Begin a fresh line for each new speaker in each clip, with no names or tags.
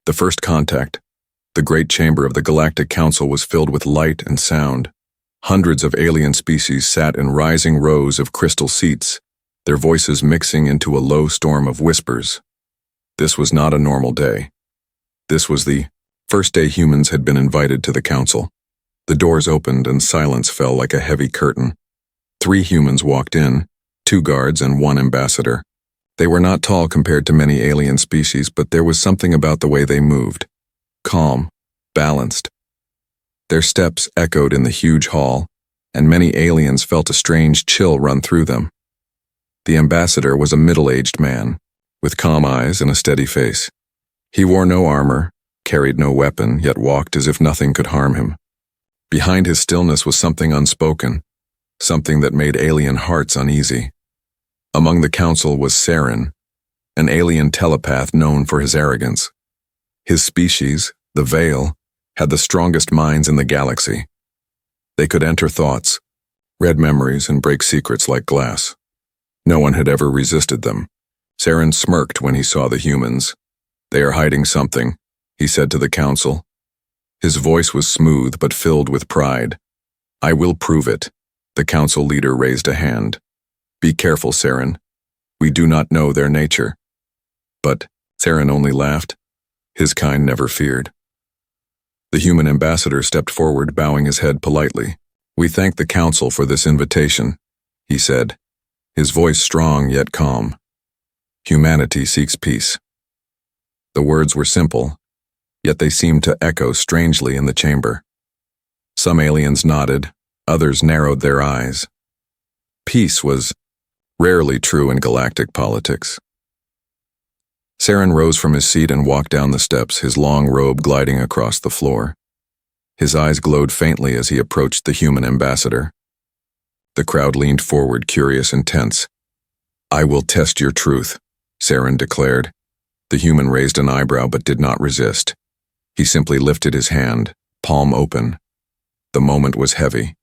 The first contact. The great chamber of the Galactic Council was filled with light and sound. Hundreds of alien species sat in rising rows of crystal seats, their voices mixing into a low storm of whispers. This was not a normal day. This was the first day humans had been invited to the council. The doors opened and silence fell like a heavy curtain. 3 humans walked in, 2 guards and 1 ambassador. They were not tall compared to many alien species, but there was something about the way they moved. Calm, balanced. Their steps echoed in the huge hall, and many aliens felt a strange chill run through them. The ambassador was a middle-aged man, with calm eyes and a steady face. He wore no armor, carried no weapon, yet walked as if nothing could harm him. Behind his stillness was something unspoken, something that made alien hearts uneasy. Among the council was Saren, an alien telepath known for his arrogance. His species, the Veil, had the strongest minds in the galaxy. They could enter thoughts, read memories, and break secrets like glass. No one had ever resisted them. Saren smirked when he saw the humans. "They are hiding something," he said to the council. His voice was smooth but filled with pride. "I will prove it." The council leader raised a hand. "Be careful, Saren. We do not know their nature." But Saren only laughed. His kind never feared. The human ambassador stepped forward, bowing his head politely. "We thank the council for this invitation," he said, his voice strong yet calm. "Humanity seeks peace." The words were simple, yet they seemed to echo strangely in the chamber. Some aliens nodded, others narrowed their eyes. Peace was rarely true in galactic politics. Saren rose from his seat and walked down the steps, his long robe gliding across the floor. His eyes glowed faintly as he approached the human ambassador. The crowd leaned forward, curious and tense. "I will test your truth," Saren declared. The human raised an eyebrow but did not resist. He simply lifted his hand, palm open. The moment was heavy.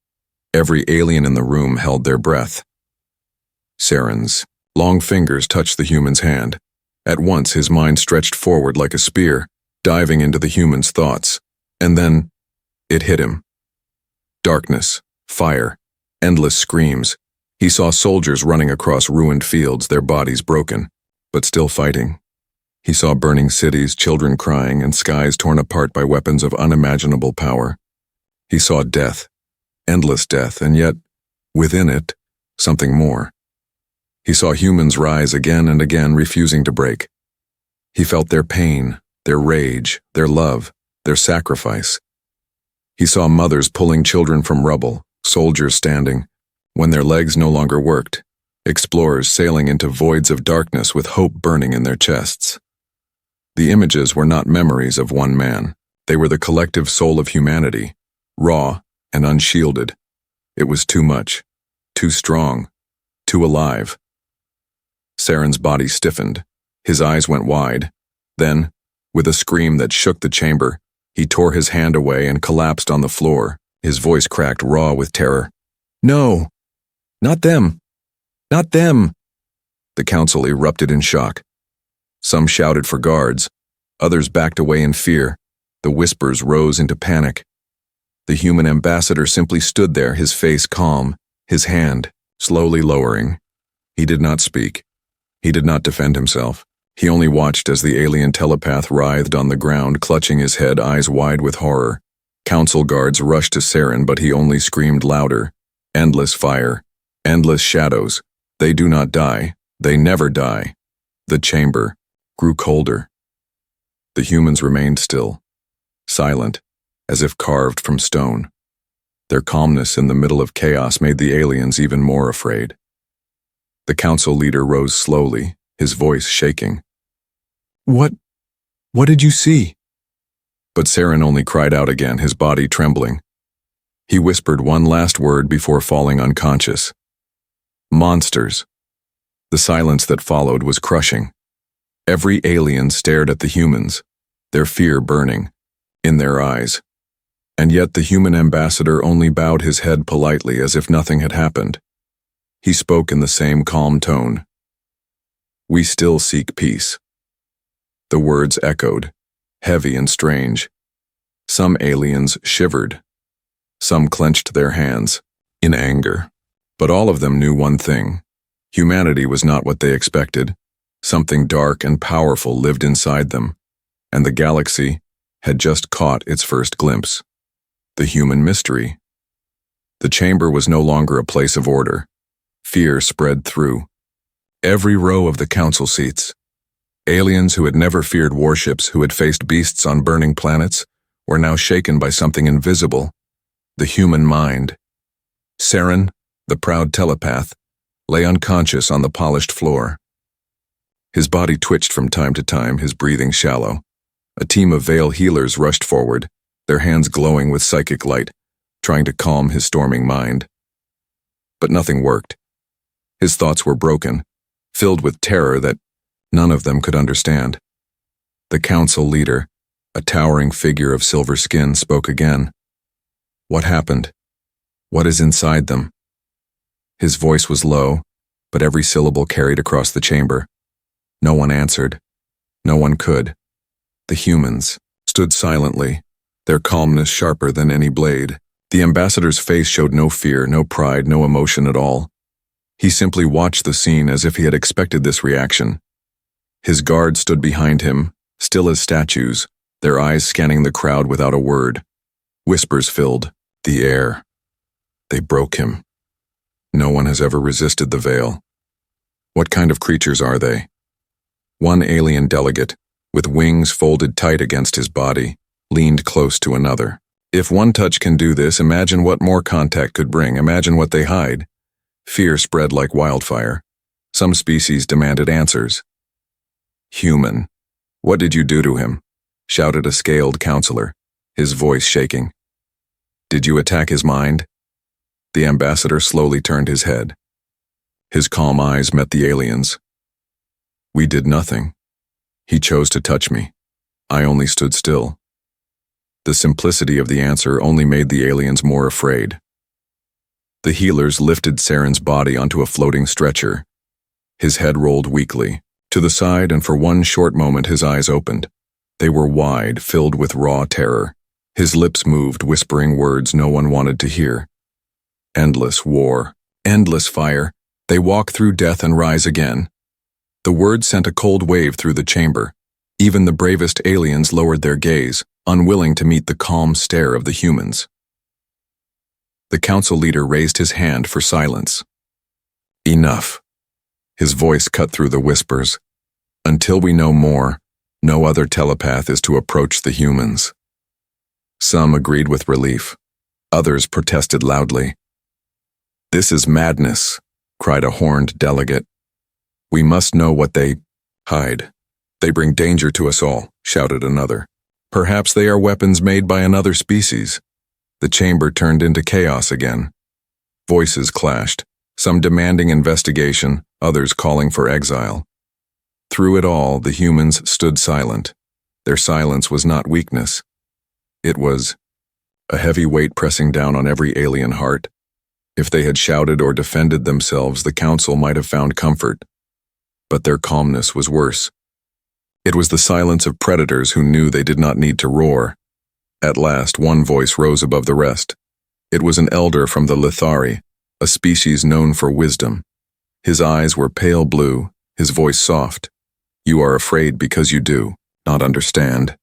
Every alien in the room held their breath. Saren's long fingers touched the human's hand. At once his mind stretched forward like a spear, diving into the human's thoughts. And then it hit him. Darkness, fire, endless screams. He saw soldiers running across ruined fields, their bodies broken, but still fighting. He saw burning cities, children crying, and skies torn apart by weapons of unimaginable power. He saw death, endless death, and yet, within it, something more. He saw humans rise again and again, refusing to break. He felt their pain, their rage, their love, their sacrifice. He saw mothers pulling children from rubble, soldiers standing, when their legs no longer worked, explorers sailing into voids of darkness with hope burning in their chests. The images were not memories of one man. They were the collective soul of humanity, raw and unshielded. It was too much, too strong, too alive. Saren's body stiffened. His eyes went wide. Then, with a scream that shook the chamber, he tore his hand away and collapsed on the floor, his voice cracked raw with terror. "No! Not them! Not them!" The council erupted in shock. Some shouted for guards. Others backed away in fear. The whispers rose into panic. The human ambassador simply stood there, his face calm, his hand slowly lowering. He did not speak. He did not defend himself. He only watched as the alien telepath writhed on the ground, clutching his head, eyes wide with horror. Council guards rushed to Saren, but he only screamed louder. Endless fire. Endless shadows. They do not die. They never die. The chamber grew colder. The humans remained still, silent, as if carved from stone. Their calmness in the middle of chaos made the aliens even more afraid. The council leader rose slowly, his voice shaking. What did you see?" But Saren only cried out again, his body trembling. He whispered one last word before falling unconscious. "Monsters." The silence that followed was crushing. Every alien stared at the humans, their fear burning in their eyes. And yet the human ambassador only bowed his head politely, as if nothing had happened. He spoke in the same calm tone. "We still seek peace." The words echoed, heavy and strange. Some aliens shivered. Some clenched their hands, in anger. But all of them knew one thing. Humanity was not what they expected. Something dark and powerful lived inside them, and the galaxy had just caught its first glimpse. The human mystery. The chamber was no longer a place of order. Fear spread through every row of the council seats. Aliens who had never feared warships, who had faced beasts on burning planets, were now shaken by something invisible, the human mind. Saren, the proud telepath, lay unconscious on the polished floor. His body twitched from time to time, his breathing shallow. A team of Veil healers rushed forward, their hands glowing with psychic light, trying to calm his storming mind. But nothing worked. His thoughts were broken, filled with terror that none of them could understand. The council leader, a towering figure of silver skin, spoke again. What happened? What is inside them? His voice was low, but every syllable carried across the chamber. No one answered. No one could. The humans stood silently, their calmness sharper than any blade. The ambassador's face showed no fear, no pride, no emotion at all. He simply watched the scene as if he had expected this reaction. His guards stood behind him, still as statues, their eyes scanning the crowd without a word. Whispers filled the air. They broke him. No one has ever resisted the Veil. What kind of creatures are they? One alien delegate, with wings folded tight against his body, leaned close to another. If one touch can do this, imagine what more contact could bring. Imagine what they hide. Fear spread like wildfire. Some species demanded answers. Human, what did you do to him? Shouted a scaled counselor, his voice shaking. Did you attack his mind? The ambassador slowly turned his head. His calm eyes met the aliens. We did nothing. He chose to touch me. I only stood still. The simplicity of the answer only made the aliens more afraid. The healers lifted Saren's body onto a floating stretcher. His head rolled weakly to the side, and for one short moment his eyes opened. They were wide, filled with raw terror. His lips moved, whispering words no one wanted to hear. Endless war, endless fire. They walk through death and rise again. The words sent a cold wave through the chamber. Even the bravest aliens lowered their gaze, unwilling to meet the calm stare of the humans. The council leader raised his hand for silence. Enough. His voice cut through the whispers. Until we know more, no other telepath is to approach the humans. Some agreed with relief. Others protested loudly. This is madness, cried a horned delegate. We must know what they hide. They bring danger to us all, shouted another. Perhaps they are weapons made by another species. The chamber turned into chaos again. Voices clashed, some demanding investigation, others calling for exile. Through it all, the humans stood silent. Their silence was not weakness. It was a heavy weight pressing down on every alien heart. If they had shouted or defended themselves, the council might have found comfort. But their calmness was worse. It was the silence of predators who knew they did not need to roar. At last, one voice rose above the rest. It was an elder from the Lithari, a species known for wisdom. His eyes were pale blue, his voice soft. You are afraid because you do not understand.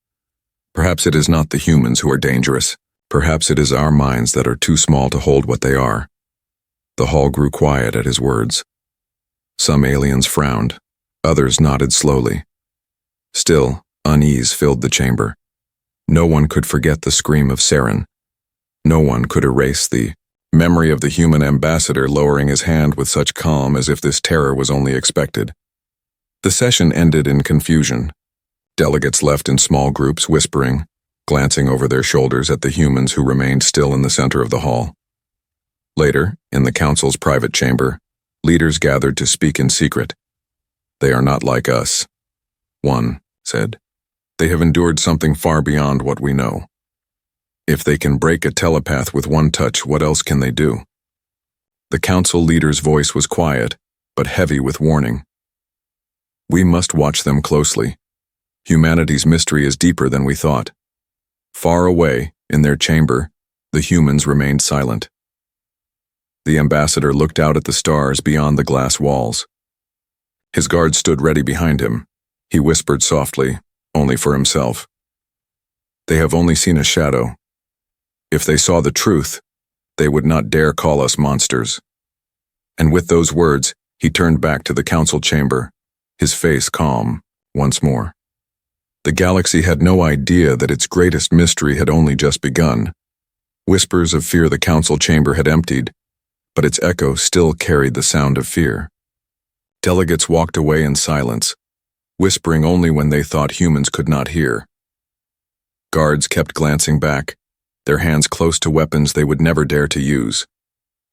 Perhaps it is not the humans who are dangerous. Perhaps it is our minds that are too small to hold what they are. The hall grew quiet at his words. Some aliens frowned. Others nodded slowly. Still, unease filled the chamber. No one could forget the scream of Saren. No one could erase the memory of the human ambassador lowering his hand with such calm as if this terror was only expected. The session ended in confusion. Delegates left in small groups, whispering, glancing over their shoulders at the humans who remained still in the center of the hall. Later, in the council's private chamber, leaders gathered to speak in secret. They are not like us, one said. They have endured something far beyond what we know. If they can break a telepath with one touch, what else can they do? The council leader's voice was quiet, but heavy with warning. We must watch them closely. Humanity's mystery is deeper than we thought. Far away, in their chamber, the humans remained silent. The ambassador looked out at the stars beyond the glass walls. His guards stood ready behind him. He whispered softly, only for himself. They have only seen a shadow. If they saw the truth, they would not dare call us monsters. And with those words, he turned back to the council chamber, his face calm, once more. The galaxy had no idea that its greatest mystery had only just begun. Whispers of fear the council chamber had emptied, but its echo still carried the sound of fear. Delegates walked away in silence, whispering only when they thought humans could not hear. Guards kept glancing back, their hands close to weapons they would never dare to use.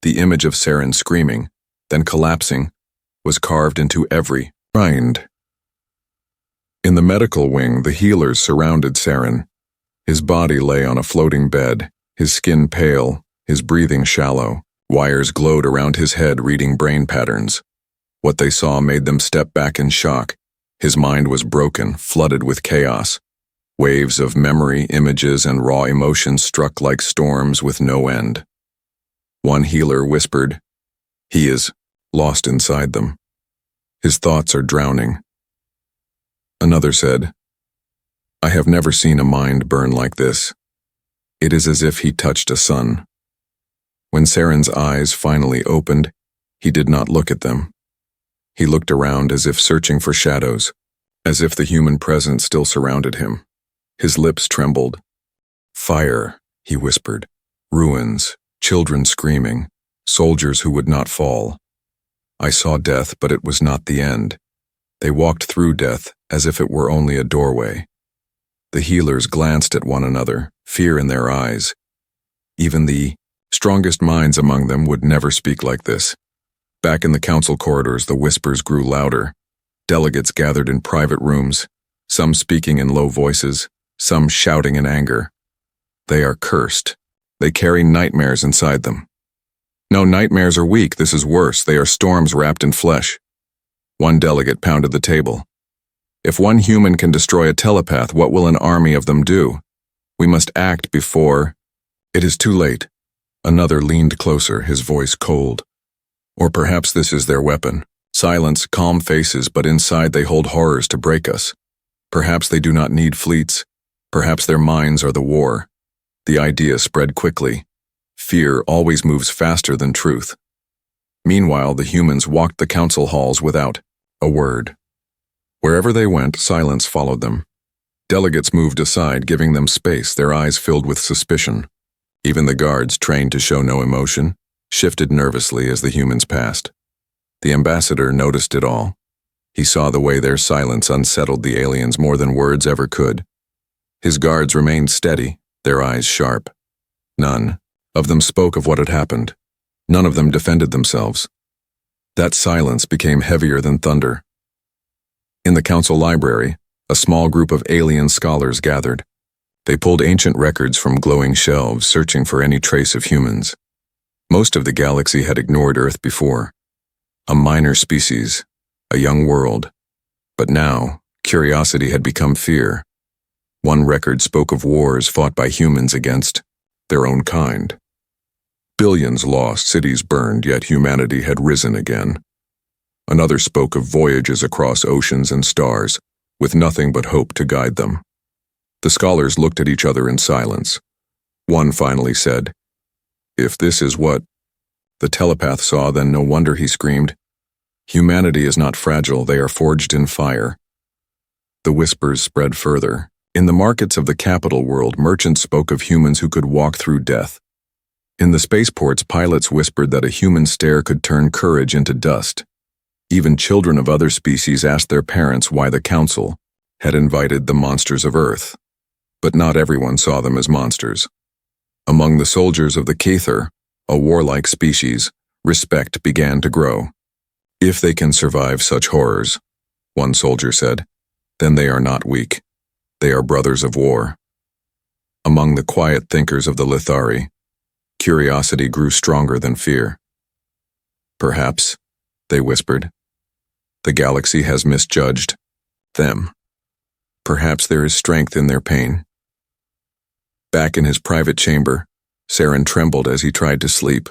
The image of Saren screaming, then collapsing, was carved into every mind. In the medical wing, the healers surrounded Saren. His body lay on a floating bed, his skin pale, his breathing shallow. Wires glowed around his head reading brain patterns. What they saw made them step back in shock. His mind was broken, flooded with chaos. Waves of memory, images, and raw emotions struck like storms with no end. One healer whispered, "He is lost inside them. His thoughts are drowning." Another said, "I have never seen a mind burn like this. It is as if he touched a sun." When Saren's eyes finally opened, he did not look at them. He looked around as if searching for shadows, as if the human presence still surrounded him. His lips trembled. "Fire," he whispered. "Ruins, children screaming, soldiers who would not fall. I saw death, but it was not the end. They walked through death as if it were only a doorway." The healers glanced at one another, fear in their eyes. Even the strongest minds among them would never speak like this. Back in the council corridors, the whispers grew louder. Delegates gathered in private rooms, some speaking in low voices, some shouting in anger. "They are cursed. They carry nightmares inside them." "No, nightmares are weak. This is worse. They are storms wrapped in flesh." One delegate pounded the table. "If one human can destroy a telepath, what will an army of them do? We must act before it is too late." Another leaned closer, his voice cold. "Or perhaps this is their weapon. Silence, calm faces, but inside they hold horrors to break us. Perhaps they do not need fleets. Perhaps their minds are the war." The idea spread quickly. Fear always moves faster than truth. Meanwhile, the humans walked the council halls without a word. Wherever they went, silence followed them. Delegates moved aside, giving them space, their eyes filled with suspicion. Even the guards, trained to show no emotion, shifted nervously as the humans passed. The ambassador noticed it all. He saw the way their silence unsettled the aliens more than words ever could. His guards remained steady, their eyes sharp. None of them spoke of what had happened. None of them defended themselves. That silence became heavier than thunder. In the council library, a small group of alien scholars gathered. They pulled ancient records from glowing shelves, searching for any trace of humans. Most of the galaxy had ignored Earth before. A minor species, a young world. But now, curiosity had become fear. One record spoke of wars fought by humans against their own kind. Billions lost, cities burned, yet humanity had risen again. Another spoke of voyages across oceans and stars, with nothing but hope to guide them. The scholars looked at each other in silence. One finally said, "If this is what the telepath saw, then no wonder he screamed. Humanity is not fragile, they are forged in fire." The whispers spread further. In the markets of the capital world, merchants spoke of humans who could walk through death. In the spaceports, pilots whispered that a human stare could turn courage into dust. Even children of other species asked their parents why the council had invited the monsters of Earth. But not everyone saw them as monsters. Among the soldiers of the Caether, a warlike species, respect began to grow. "If they can survive such horrors," one soldier said, "then they are not weak. They are brothers of war." Among the quiet thinkers of the Lithari, curiosity grew stronger than fear. "Perhaps," they whispered, "the galaxy has misjudged them." Perhaps there is strength in their pain. Back in his private chamber, Saren trembled as he tried to sleep,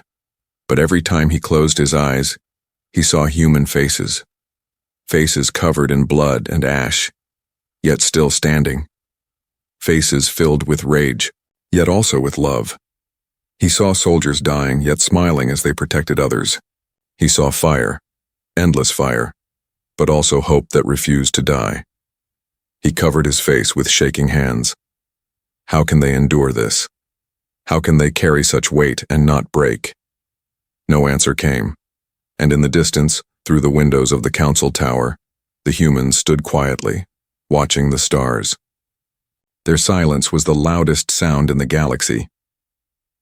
but every time he closed his eyes, he saw human faces. Faces covered in blood and ash, yet still standing. Faces filled with rage, yet also with love. He saw soldiers dying, yet smiling as they protected others. He saw fire, endless fire, but also hope that refused to die. He covered his face with shaking hands. How can they endure this? How can they carry such weight and not break? No answer came, and in the distance, through the windows of the council tower, the humans stood quietly, watching the stars. Their silence was the loudest sound in the galaxy.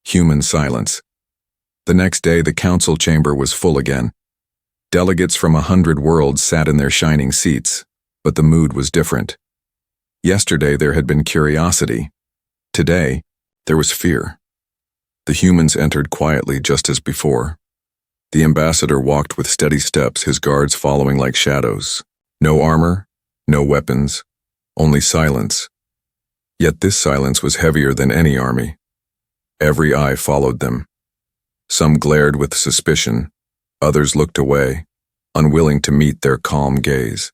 Human silence. The next day, the council chamber was full again. Delegates from 100 worlds sat in their shining seats, but the mood was different. Yesterday, there had been curiosity. Today, there was fear. The humans entered quietly just as before. The ambassador walked with steady steps, his guards following like shadows. No armor, no weapons, only silence. Yet this silence was heavier than any army. Every eye followed them. Some glared with suspicion, others looked away, unwilling to meet their calm gaze.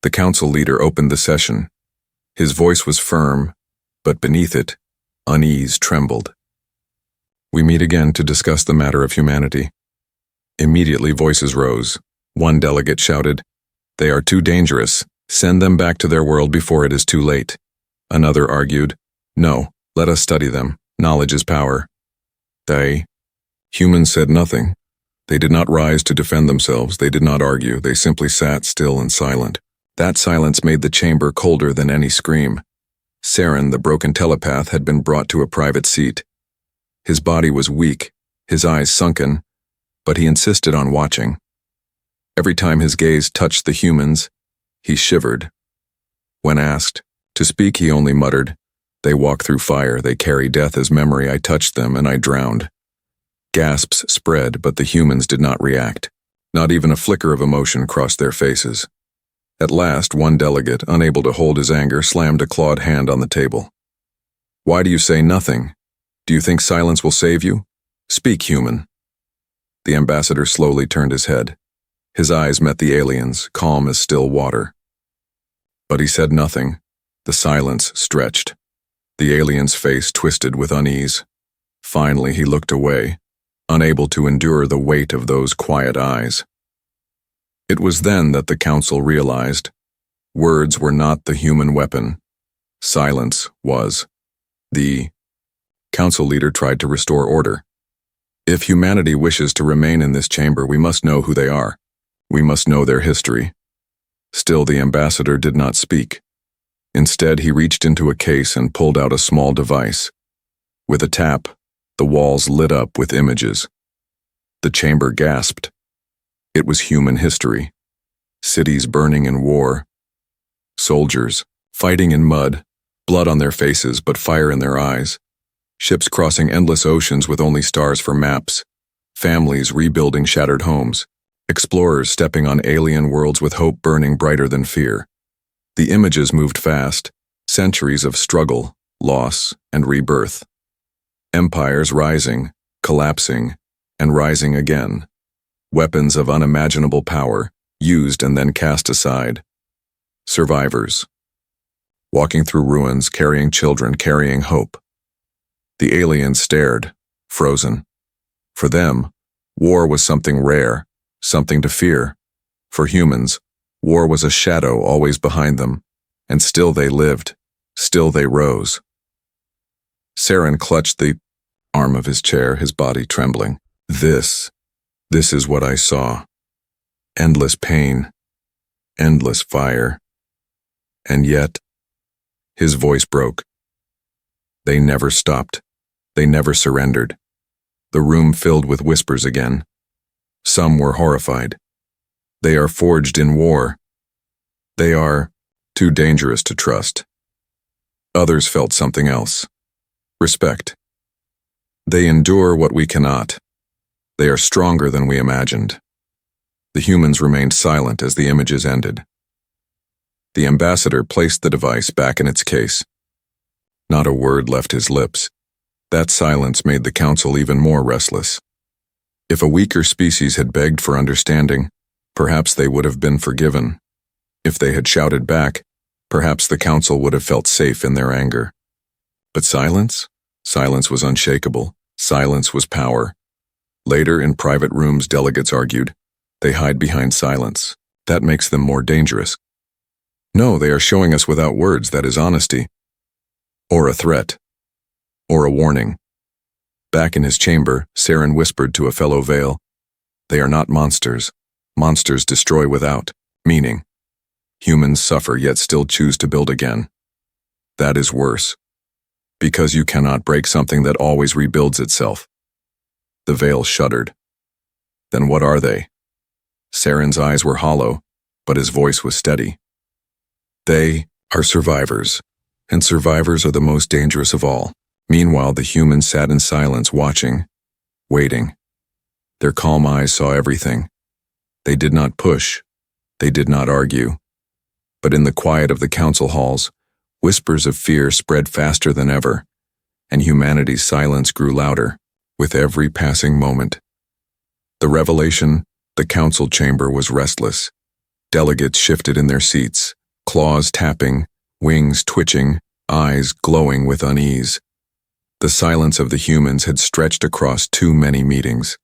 The council leader opened the session. His voice was firm, but beneath it, unease trembled. We meet again to discuss the matter of humanity. Immediately voices rose. One delegate shouted, "They are too dangerous. Send them back to their world before it is too late." Another argued, "No, let us study them. Knowledge is power." Humans said nothing. They did not rise to defend themselves. They did not argue. They simply sat still and silent. That silence made the chamber colder than any scream. Saren, the broken telepath, had been brought to a private seat. His body was weak, his eyes sunken, but he insisted on watching. Every time his gaze touched the humans, he shivered. When asked to speak, he only muttered, "They walk through fire, they carry death as memory. I touched them and I drowned." Gasps spread, but the humans did not react. Not even a flicker of emotion crossed their faces. At last, one delegate, unable to hold his anger, slammed a clawed hand on the table. "Why do you say nothing? Do you think silence will save you? Speak, human." The ambassador slowly turned his head. His eyes met the aliens, calm as still water. But he said nothing. The silence stretched. The alien's face twisted with unease. Finally, he looked away, unable to endure the weight of those quiet eyes. It was then that the council realized words were not the human weapon. Silence was. The council leader tried to restore order. If humanity wishes to remain in this chamber, we must know who they are. We must know their history. Still, the ambassador did not speak. Instead, he reached into a case and pulled out a small device. With a tap, the walls lit up with images. The chamber gasped. It was human history. Cities burning in war. Soldiers fighting in mud, blood on their faces but fire in their eyes. Ships crossing endless oceans with only stars for maps. Families rebuilding shattered homes. Explorers stepping on alien worlds with hope burning brighter than fear. The images moved fast. Centuries of struggle, loss, and rebirth. Empires rising, collapsing, and rising again. Weapons of unimaginable power, used and then cast aside. Survivors. Walking through ruins, carrying children, carrying hope. The aliens stared, frozen. For them, war was something rare, something to fear. For humans, war was a shadow always behind them, and still they lived, still they rose. Saren clutched the arm of his chair, his body trembling. This is what I saw. Endless pain, endless fire. And yet, his voice broke. They never stopped. They never surrendered. The room filled with whispers again. Some were horrified. They are forged in war. They are too dangerous to trust. Others felt something else. Respect. They endure what we cannot. They are stronger than we imagined. The humans remained silent as the images ended. The ambassador placed the device back in its case. Not a word left his lips. That silence made the council even more restless. If a weaker species had begged for understanding, perhaps they would have been forgiven. If they had shouted back, perhaps the council would have felt safe in their anger. But silence? Silence was unshakable. Silence was power. Later, in private rooms, delegates argued, they hide behind silence. That makes them more dangerous. No, they are showing us without words that is honesty. Or a threat. Or a warning. Back in his chamber, Saren whispered to a fellow Vale, they are not monsters. Monsters destroy without meaning. Humans suffer yet still choose to build again. That is worse. Because you cannot break something that always rebuilds itself. The Vale shuddered. Then what are they? Saren's eyes were hollow, but his voice was steady. They are survivors, and survivors are the most dangerous of all. Meanwhile, the humans sat in silence, watching, waiting. Their calm eyes saw everything. They did not push. They did not argue. But in the quiet of the council halls, whispers of fear spread faster than ever, and humanity's silence grew louder with every passing moment. The revelation, the council chamber was restless. Delegates shifted in their seats, claws tapping, wings twitching, eyes glowing with unease. The silence of the humans had stretched across too many meetings.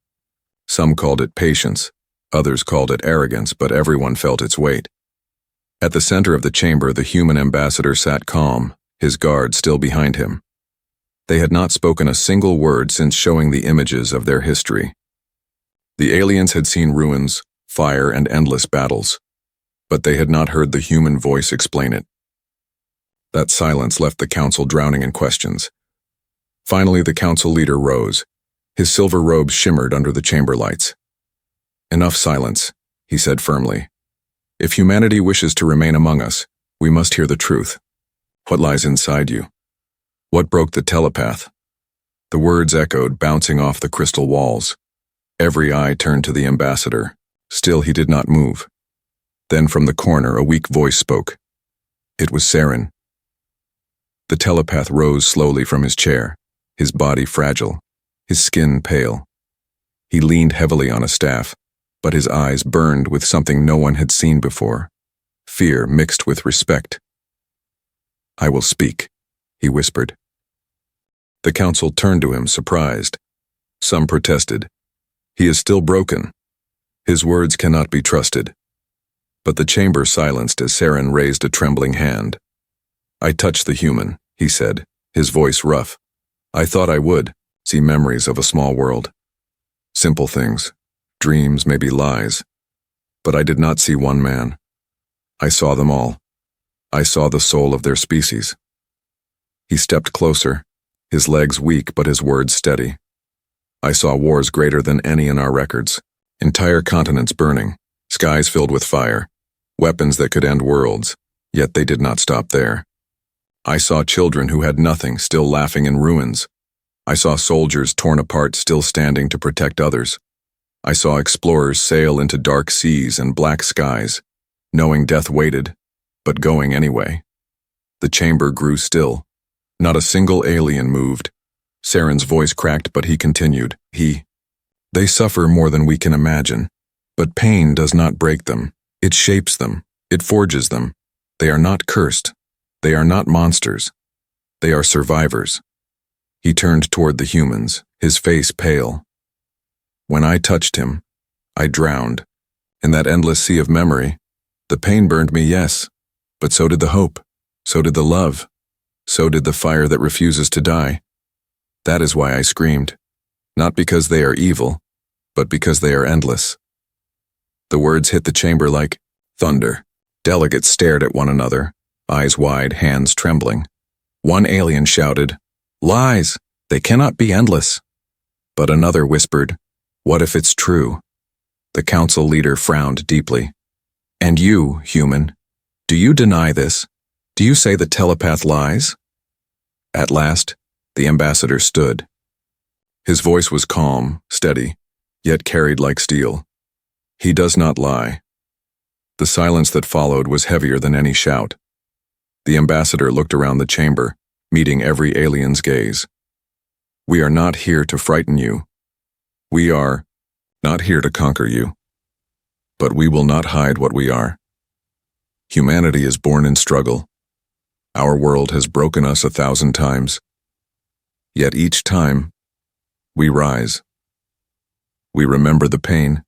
Some called it patience, others called it arrogance, but everyone felt its weight. At the center of the chamber, the human ambassador sat calm, his guard still behind him. They had not spoken a single word since showing the images of their history. The aliens had seen ruins, fire, and endless battles, but they had not heard the human voice explain it. That silence left the council drowning in questions. Finally, the council leader rose. His silver robes shimmered under the chamber lights. Enough silence, he said firmly. If humanity wishes to remain among us, we must hear the truth. What lies inside you? What broke the telepath? The words echoed, bouncing off the crystal walls. Every eye turned to the ambassador. Still he did not move. Then from the corner, a weak voice spoke. It was Saren. The telepath rose slowly from his chair, his body fragile, his skin pale. He leaned heavily on a staff, but his eyes burned with something no one had seen before, fear mixed with respect. I will speak, he whispered. The council turned to him, surprised. Some protested. He is still broken. His words cannot be trusted. But the chamber silenced as Saren raised a trembling hand. I touched the human, he said, his voice rough. I thought I would see memories of a small world. Simple things, dreams, maybe lies. But I did not see one man. I saw them all. I saw the soul of their species. He stepped closer, his legs weak but his words steady. I saw wars greater than any in our records, entire continents burning, skies filled with fire, weapons that could end worlds, yet they did not stop there. I saw children who had nothing still laughing in ruins. I saw soldiers torn apart still standing to protect others. I saw explorers sail into dark seas and black skies, knowing death waited, but going anyway. The chamber grew still. Not a single alien moved. Saren's voice cracked, but he continued. They suffer more than we can imagine, but pain does not break them. It shapes them. It forges them. They are not cursed. They are not monsters. They are survivors. He turned toward the humans, his face pale. When I touched him, I drowned. In that endless sea of memory, the pain burned me, yes, but so did the hope. So did the love. So did the fire that refuses to die. That is why I screamed. Not because they are evil, but because they are endless. The words hit the chamber like thunder. Delegates stared at one another, eyes wide, hands trembling. One alien shouted, "Lies! They cannot be endless." But another whispered, "What if it's true?" The council leader frowned deeply. "And you, human, do you deny this? Do you say the telepath lies?" At last, the ambassador stood. His voice was calm, steady, yet carried like steel. He does not lie. The silence that followed was heavier than any shout. The ambassador looked around the chamber, meeting every alien's gaze. We are not here to frighten you. We are not here to conquer you. But we will not hide what we are. Humanity is born in struggle. Our world has broken us 1,000 times. Yet each time, we rise. We remember the pain,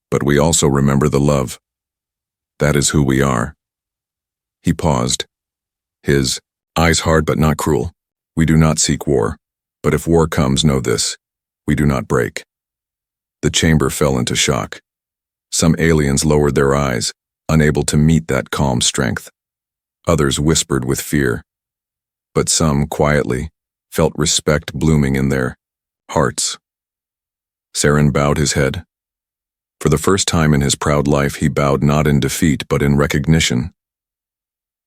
but we also remember the love. That is who we are. He paused, his eyes hard but not cruel. We do not seek war, but if war comes, know this: we do not break. The chamber fell into shock. Some aliens lowered their eyes, unable to meet that calm strength. Others whispered with fear. But some, quietly, felt respect blooming in their hearts. Saren bowed his head. For the first time in his proud life, he bowed not in defeat, but in recognition.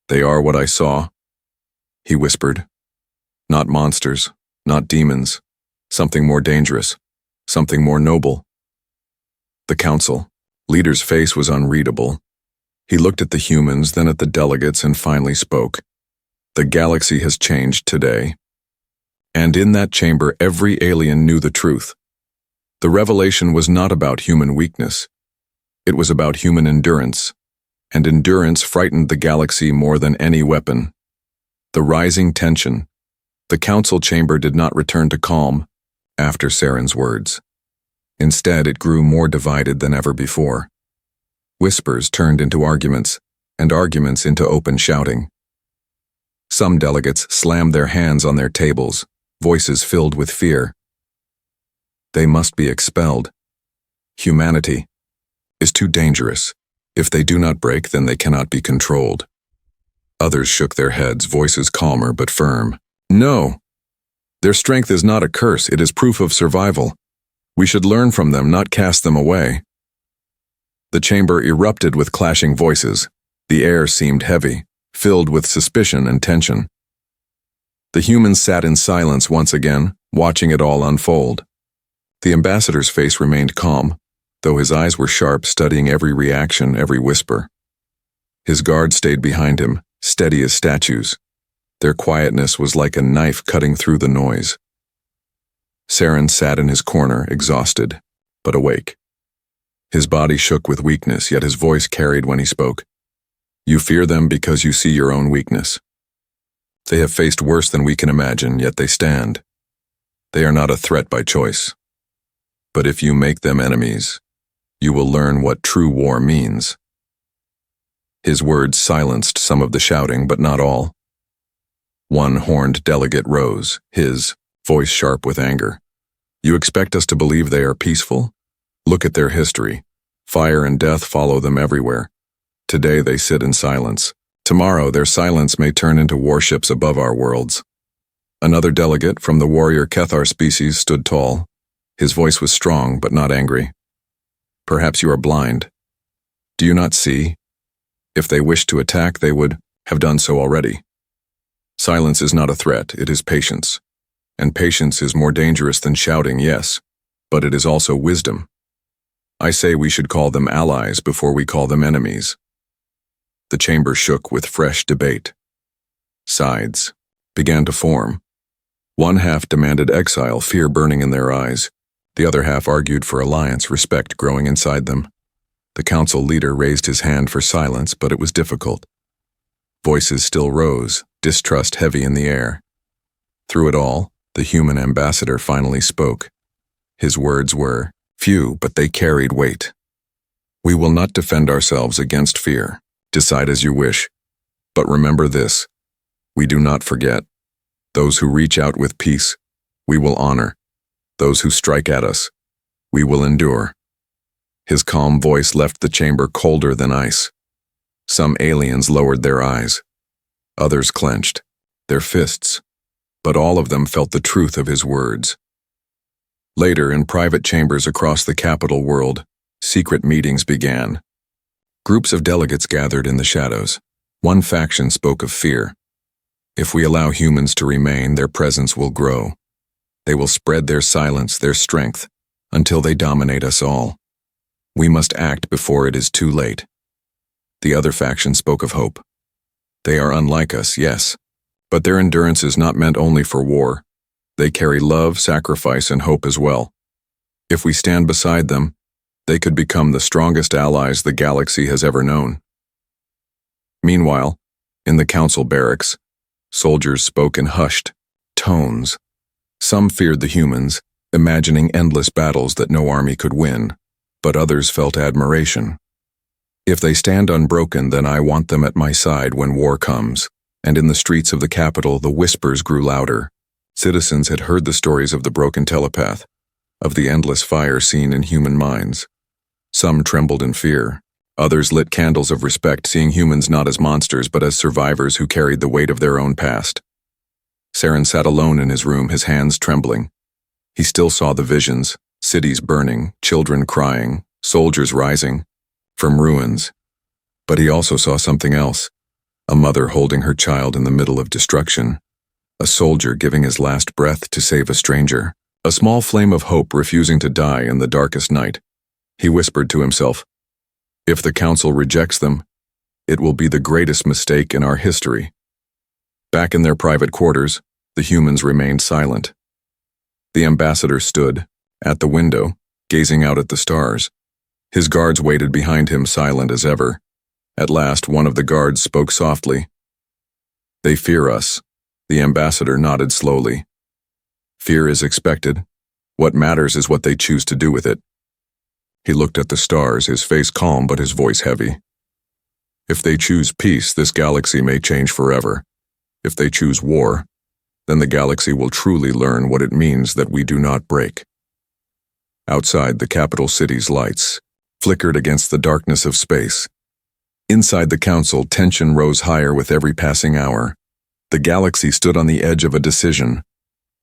They are what I saw, he whispered. Not monsters, not demons, something more dangerous, something more noble. The council, leader's face was unreadable. He looked at the humans, then at the delegates, and finally spoke. The galaxy has changed today. And in that chamber, every alien knew the truth. The revelation was not about human weakness. It was about human endurance. And endurance frightened the galaxy more than any weapon. The rising tension. The council chamber did not return to calm after Saren's words. Instead, it grew more divided than ever before. Whispers turned into arguments, and arguments into open shouting. Some delegates slammed their hands on their tables, voices filled with fear. They must be expelled. Humanity is too dangerous. If they do not break, then they cannot be controlled. Others shook their heads, voices calmer but firm. No. Their strength is not a curse, it is proof of survival. We should learn from them, not cast them away. The chamber erupted with clashing voices. The air seemed heavy, filled with suspicion and tension. The humans sat in silence once again, watching it all unfold. The ambassador's face remained calm, though his eyes were sharp, studying every reaction, every whisper. His guards stayed behind him, steady as statues. Their quietness was like a knife cutting through the noise. Saren sat in his corner, exhausted, but awake. His body shook with weakness, yet his voice carried when he spoke. You fear them because you see your own weakness. They have faced worse than we can imagine, yet they stand. They are not a threat by choice. But if you make them enemies, you will learn what true war means. His words silenced some of the shouting, but not all. One horned delegate rose, his voice sharp with anger. You expect us to believe they are peaceful? Look at their history. Fire and death follow them everywhere. Today they sit in silence. Tomorrow their silence may turn into warships above our worlds. Another delegate from the warrior Kethar species stood tall. His voice was strong but not angry. Perhaps you are blind. Do you not see? If they wished to attack, they would have done so already. Silence is not a threat, it is patience. And patience is more dangerous than shouting, yes, but it is also wisdom. I say we should call them allies before we call them enemies. The chamber shook with fresh debate. Sides began to form. One half demanded exile, fear burning in their eyes. The other half argued for alliance, respect growing inside them. The council leader raised his hand for silence, but it was difficult. Voices still rose, distrust heavy in the air. Through it all, the human ambassador finally spoke. His words were few, but they carried weight. We will not defend ourselves against fear. Decide as you wish. But remember this, we do not forget. Those who reach out with peace, we will honor. Those who strike at us, we will endure. His calm voice left the chamber colder than ice. Some aliens lowered their eyes. Others clenched, their fists. But all of them felt the truth of his words. Later, in private chambers across the capital world, secret meetings began. Groups of delegates gathered in the shadows. One faction spoke of fear. If we allow humans to remain, their presence will grow. They will spread their silence, their strength, until they dominate us all. We must act before it is too late. The other faction spoke of hope. They are unlike us, yes, but their endurance is not meant only for war. They carry love, sacrifice, and hope as well. If we stand beside them, they could become the strongest allies the galaxy has ever known. Meanwhile, in the council barracks, soldiers spoke in hushed tones. Some feared the humans, imagining endless battles that no army could win, but others felt admiration. If they stand unbroken, then I want them at my side when war comes. And in the streets of the capital, the whispers grew louder. Citizens had heard the stories of the broken telepath, of the endless fire seen in human minds. Some trembled in fear. Others lit candles of respect, seeing humans not as monsters but as survivors who carried the weight of their own past. Saren sat alone in his room, his hands trembling. He still saw the visions, cities burning, children crying, soldiers rising from ruins. But he also saw something else. A mother holding her child in the middle of destruction. A soldier giving his last breath to save a stranger. A small flame of hope refusing to die in the darkest night. He whispered to himself, "If the council rejects them, it will be the greatest mistake in our history." Back in their private quarters, the humans remained silent. The ambassador stood, at the window, gazing out at the stars. His guards waited behind him, silent as ever. At last, one of the guards spoke softly. "They fear us." The ambassador nodded slowly. "Fear is expected. What matters is what they choose to do with it." He looked at the stars, his face calm but his voice heavy. "If they choose peace, this galaxy may change forever. If they choose war, then the galaxy will truly learn what it means that we do not break." Outside, the capital city's lights flickered against the darkness of space. Inside the council, tension rose higher with every passing hour. The galaxy stood on the edge of a decision,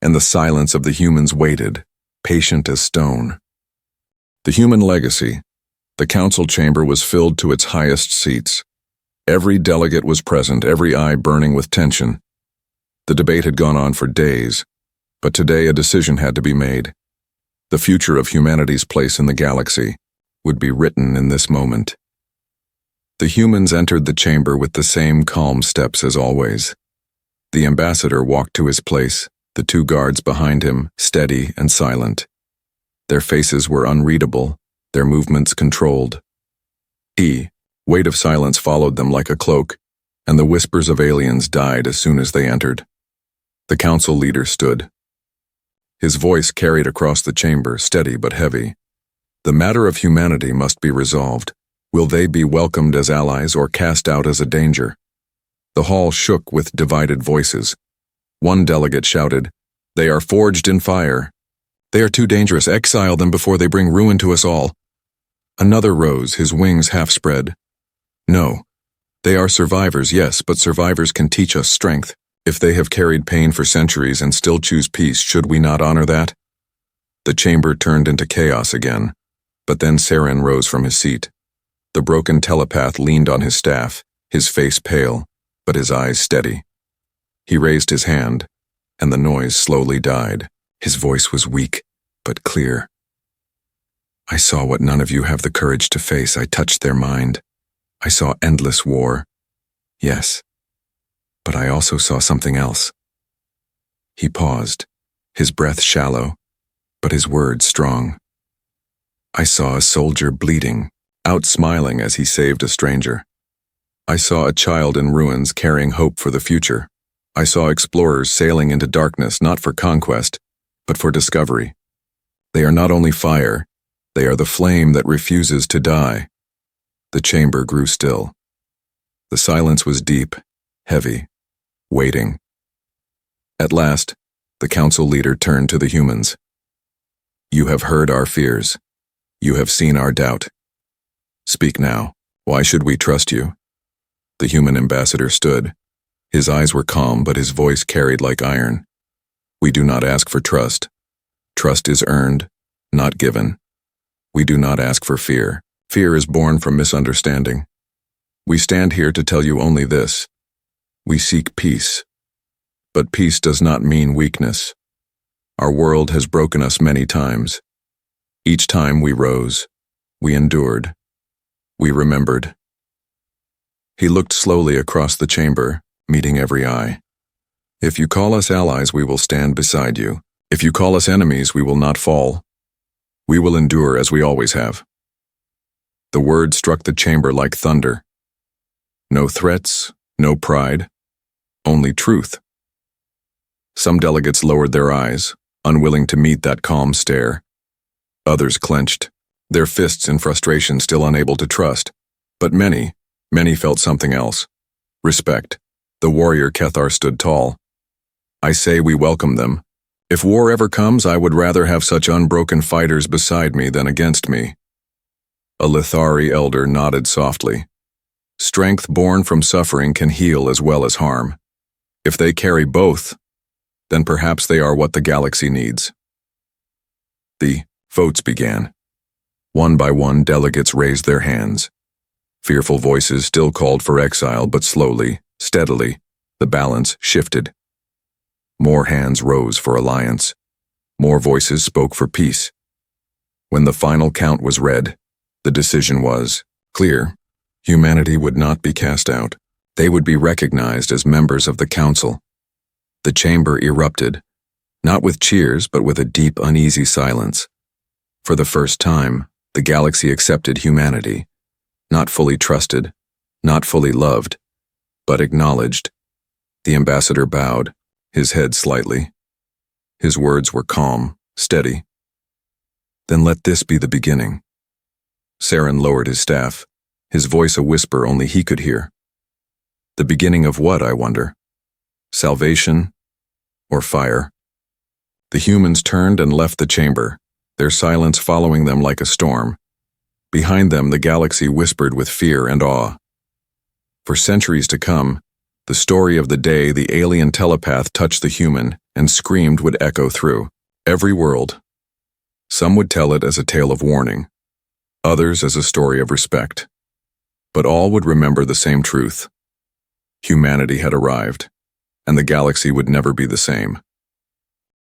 and the silence of the humans waited, patient as stone. The human legacy. The council chamber was filled to its highest seats. Every delegate was present, every eye burning with tension. The debate had gone on for days, but today a decision had to be made. The future of humanity's place in the galaxy would be written in this moment. The humans entered the chamber with the same calm steps as always. The ambassador walked to his place, the two guards behind him, steady and silent. Their faces were unreadable, their movements controlled. Weight of silence followed them like a cloak, and the whispers of aliens died as soon as they entered. The council leader stood. His voice carried across the chamber, steady but heavy. The matter of humanity must be resolved. Will they be welcomed as allies or cast out as a danger? The hall shook with divided voices. One delegate shouted, "They are forged in fire. They are too dangerous. Exile them before they bring ruin to us all." Another rose, his wings half spread. "No. They are survivors, yes, but survivors can teach us strength. If they have carried pain for centuries and still choose peace, should we not honor that?" The chamber turned into chaos again, but then Saren rose from his seat. The broken telepath leaned on his staff, his face pale, but his eyes steady. He raised his hand, and the noise slowly died. His voice was weak, but clear. "I saw what none of you have the courage to face. I touched their mind. I saw endless war. Yes, but I also saw something else." He paused, his breath shallow, but his words strong. "I saw a soldier bleeding, out smiling as he saved a stranger. I saw a child in ruins carrying hope for the future. I saw explorers sailing into darkness not for conquest, but for discovery. They are not only fire, they are the flame that refuses to die." The chamber grew still. The silence was deep, heavy, waiting. At last, the council leader turned to the humans. "You have heard our fears. You have seen our doubt. Speak now. Why should we trust you?" The human ambassador stood. His eyes were calm, but his voice carried like iron. "We do not ask for trust. Trust is earned, not given. We do not ask for fear. Fear is born from misunderstanding. We stand here to tell you only this. We seek peace. But peace does not mean weakness. Our world has broken us many times. Each time we rose, we endured, we remembered. He looked slowly across the chamber, meeting every eye. If you call us allies, we will stand beside you. If you call us enemies, we will not fall. We will endure as we always have. The word struck the chamber like thunder. No threats, no pride, only truth. Some delegates lowered their eyes, unwilling to meet that calm stare. Others clenched, their fists in frustration, still unable to trust. But many felt something else. Respect. The warrior Kethar stood tall. I say we welcome them. If war ever comes, I would rather have such unbroken fighters beside me than against me. A Lithari elder nodded softly. Strength born from suffering can heal as well as harm. If they carry both, then perhaps they are what the galaxy needs. The votes began. One by one, delegates raised their hands. Fearful voices still called for exile, but slowly, steadily, the balance shifted. More hands rose for alliance. More voices spoke for peace. When the final count was read, the decision was clear. Humanity would not be cast out. They would be recognized as members of the Council. The chamber erupted, not with cheers, but with a deep, uneasy silence. For the first time, the galaxy accepted humanity, not fully trusted, not fully loved, but acknowledged. The ambassador bowed, his head slightly. His words were calm, steady. Then let this be the beginning. Saren lowered his staff, his voice a whisper only he could hear. The beginning of what, I wonder? Salvation or fire? The humans turned and left the chamber, their silence following them like a storm. Behind them, the galaxy whispered with fear and awe. For centuries to come, the story of the day the alien telepath touched the human and screamed would echo through every world. Some would tell it as a tale of warning, others as a story of respect. But all would remember the same truth. Humanity had arrived, and the galaxy would never be the same.